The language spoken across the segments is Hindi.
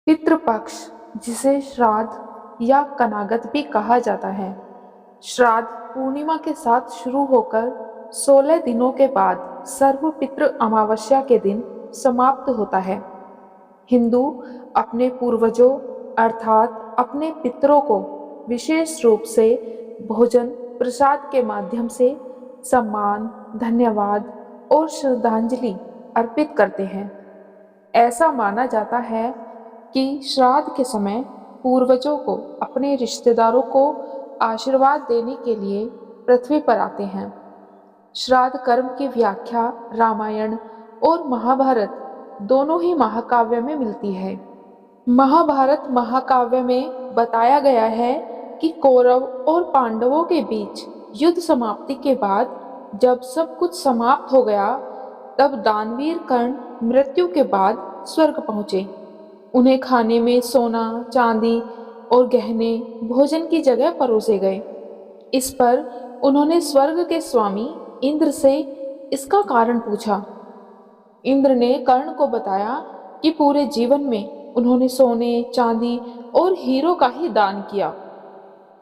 पितृपक्ष, जिसे श्राद्ध या कनागत भी कहा जाता है, श्राद्ध पूर्णिमा के साथ शुरू होकर 16 दिनों के बाद सर्वपितृ अमावस्या के दिन समाप्त होता है। हिंदू अपने पूर्वजों अर्थात अपने पितरों को विशेष रूप से भोजन प्रसाद के माध्यम से सम्मान, धन्यवाद और श्रद्धांजलि अर्पित करते हैं। ऐसा माना जाता है कि श्राद्ध के समय पूर्वजों को अपने रिश्तेदारों को आशीर्वाद देने के लिए पृथ्वी पर आते हैं। श्राद्ध कर्म की व्याख्या रामायण और महाभारत दोनों ही महाकाव्य में मिलती है। महाभारत महाकाव्य में बताया गया है कि कौरव और पांडवों के बीच युद्ध समाप्ति के बाद जब सब कुछ समाप्त हो गया, तब दानवीर कर्ण मृत्यु के बाद स्वर्ग पहुँचे। उन्हें खाने में सोना, चांदी और गहने भोजन की जगह परोसे गए। इस पर उन्होंने स्वर्ग के स्वामी इंद्र से इसका कारण पूछा। इंद्र ने कर्ण को बताया कि पूरे जीवन में उन्होंने सोने, चांदी और हीरो का ही दान किया,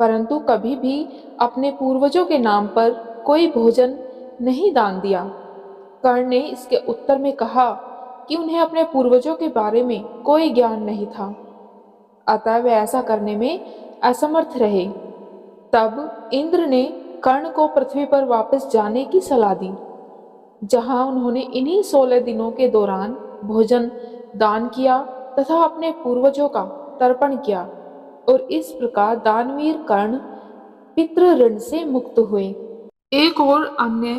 परंतु कभी भी अपने पूर्वजों के नाम पर कोई भोजन नहीं दान दिया। कर्ण ने इसके उत्तर में कहा कि उन्हें अपने पूर्वजों के बारे में कोई ज्ञान नहीं था, अतः वे ऐसा करने में असमर्थ रहे। तब इंद्र ने कर्ण को पृथ्वी पर वापस जाने की सलाह दी, जहां उन्होंने इन्हीं 16 दिनों के दौरान भोजन दान किया तथा अपने पूर्वजों का तर्पण किया, और इस प्रकार दानवीर कर्ण पितृ ऋण से मुक्त हुए। एक और अन्य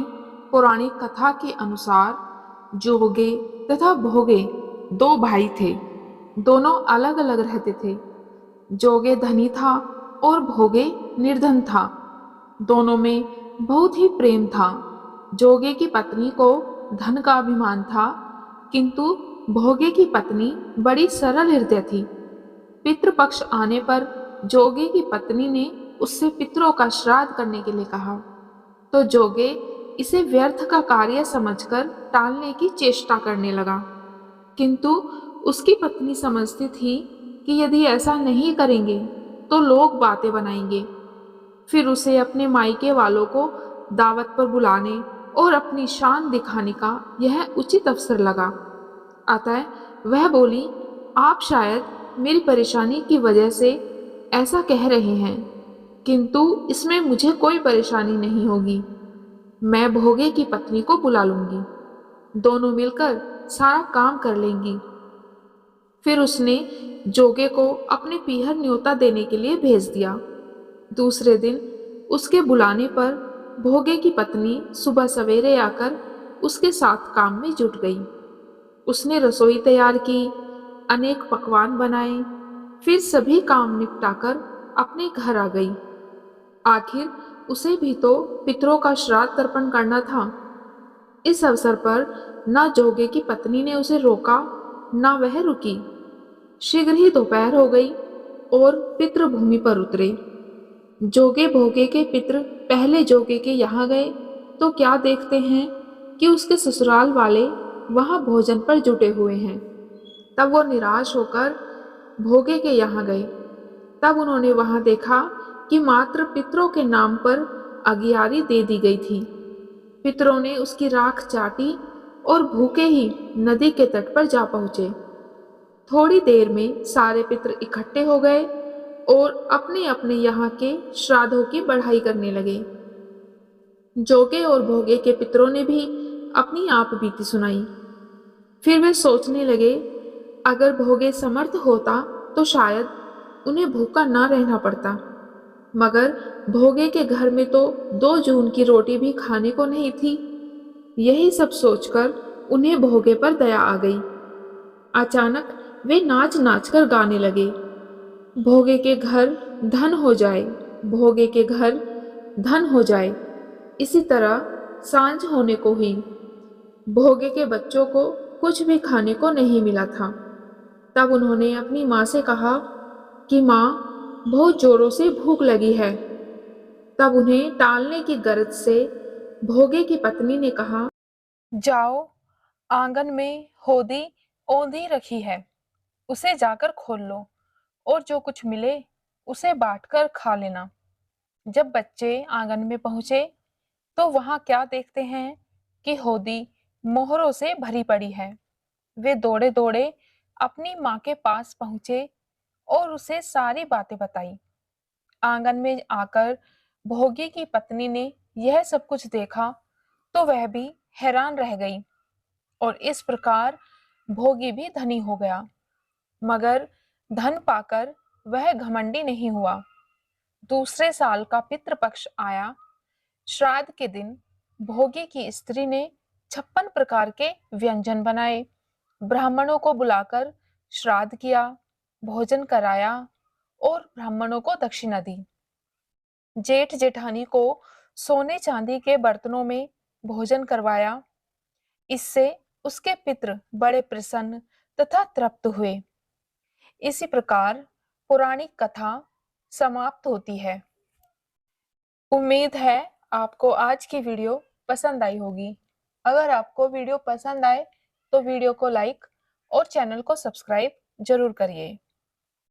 पौराणिक कथा के अनुसार जोगे तथा भोगे 2 भाई थे। दोनों अलग अलग रहते थे। जोगे धनी था और भोगे निर्धन था। दोनों में बहुत ही प्रेम था। जोगे की पत्नी को धन का अभिमान था, किंतु भोगे की पत्नी बड़ी सरल हृदय थी। पितृपक्ष आने पर जोगे की पत्नी ने उससे पितरों का श्राद्ध करने के लिए कहा, तो जोगे इसे व्यर्थ का कार्य समझकर टालने की चेष्टा करने लगा, किंतु उसकी पत्नी समझती थी कि यदि ऐसा नहीं करेंगे तो लोग बातें बनाएंगे। फिर उसे अपने मायके वालों को दावत पर बुलाने और अपनी शान दिखाने का यह उचित अवसर लगा। अतः वह बोली, आप शायद मेरी परेशानी की वजह से ऐसा कह रहे हैं, किंतु इसमें मुझे कोई परेशानी नहीं होगी। मैं भोगे की पत्नी को बुला लूंगी, दोनों मिलकर सारा काम कर लेंगी। फिर उसने जोगे को अपने पीहर न्योता देने के लिए भेज दिया। दूसरे दिन उसके बुलाने पर भोगे की पत्नी सुबह सवेरे आकर उसके साथ काम में जुट गई। उसने रसोई तैयार की, अनेक पकवान बनाए, फिर सभी काम निपटाकर अपने घर आ गई। आखिर उसे भी तो पितरों का श्राद्ध तर्पण करना था। इस अवसर पर न जोगे की पत्नी ने उसे रोका, न वह रुकी। शीघ्र ही दोपहर हो गई और पितृभूमि पर उतरे। जोगे भोगे के पितृ पहले जोगे के यहाँ गए तो क्या देखते हैं कि उसके ससुराल वाले वहाँ भोजन पर जुटे हुए हैं। तब वो निराश होकर भोगे के यहाँ गए। तब उन्होंने वहाँ देखा कि मात्र पितरों के नाम पर अगियारी दे दी गई थी। पितरों ने उसकी राख चाटी और भूखे ही नदी के तट पर जा पहुँचे। थोड़ी देर में सारे पितर इकट्ठे हो गए और अपने अपने यहाँ के श्राद्धों की बढ़ाई करने लगे। जोगे और भोगे के पितरों ने भी अपनी आप बीती सुनाई। फिर वे सोचने लगे, अगर भोगे समर्थ होता तो शायद उन्हें भूखा ना रहना पड़ता, मगर भोगे के घर में तो 2 जून की रोटी भी खाने को नहीं थी। यही सब सोचकर उन्हें भोगे पर दया आ गई। अचानक वे नाच नाच कर गाने लगे, भोगे के घर धन हो जाए, भोगे के घर धन हो जाए। इसी तरह सांझ होने को हुई। भोगे के बच्चों को कुछ भी खाने को नहीं मिला था। तब उन्होंने अपनी माँ से कहा कि माँ, बहुत जोरों से भूख लगी है। तब उन्हें टालने की गरज से भोगे की पत्नी ने कहा, जाओ, आंगन में होदी औंधी रखी है, उसे जाकर खोल लो और जो कुछ मिले उसे बांटकर खा लेना। जब बच्चे आंगन में पहुंचे तो वहां क्या देखते हैं कि होदी मोहरों से भरी पड़ी है। वे दौड़े दौड़े अपनी माँ के पास पहुंचे और उसे सारी बातें बताई। आंगन में आकर भोगी की पत्नी ने यह सब कुछ देखा तो वह भी हैरान रह गई और इस प्रकार भोगी भी धनी हो गया। मगर धन पाकर वह घमंडी नहीं हुआ। दूसरे साल का पितृपक्ष आया। श्राद्ध के दिन भोगी की स्त्री ने 56 प्रकार के व्यंजन बनाए, ब्राह्मणों को बुलाकर श्राद्ध किया, भोजन कराया और ब्राह्मणों को दक्षिणा दी। जेठ जेठानी को सोने चांदी के बर्तनों में भोजन करवाया। इससे उसके पितृ बड़े प्रसन्न तथा तृप्त हुए। इसी प्रकार पौराणिक कथा समाप्त होती है। उम्मीद है आपको आज की वीडियो पसंद आई होगी। अगर आपको वीडियो पसंद आए तो वीडियो को लाइक और चैनल को सब्सक्राइब जरूर करिए।